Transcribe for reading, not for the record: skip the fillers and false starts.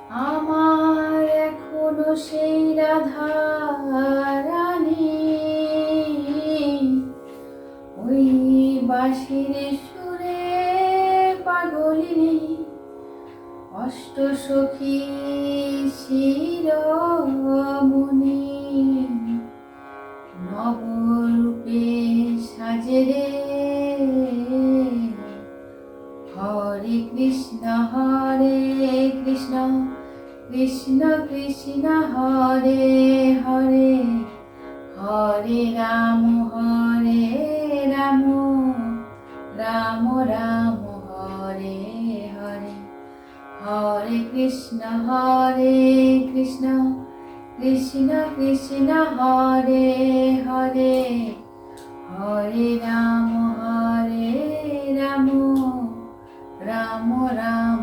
আমার এখনো সেই রাধা রানী, ওই বাঁশির সুরে পাগলিনী, অষ্ট সখী শিরোমণি, নবরূপে সাজে রে। হরে কৃষ্ণ কৃষ্ণ কৃষ্ণ হরে হরে, হরে রাম রাম রাম হরে হরে। হরে কৃষ্ণ কৃষ্ণ কৃষ্ণ হরে হরে, হরে রাম রাম রাম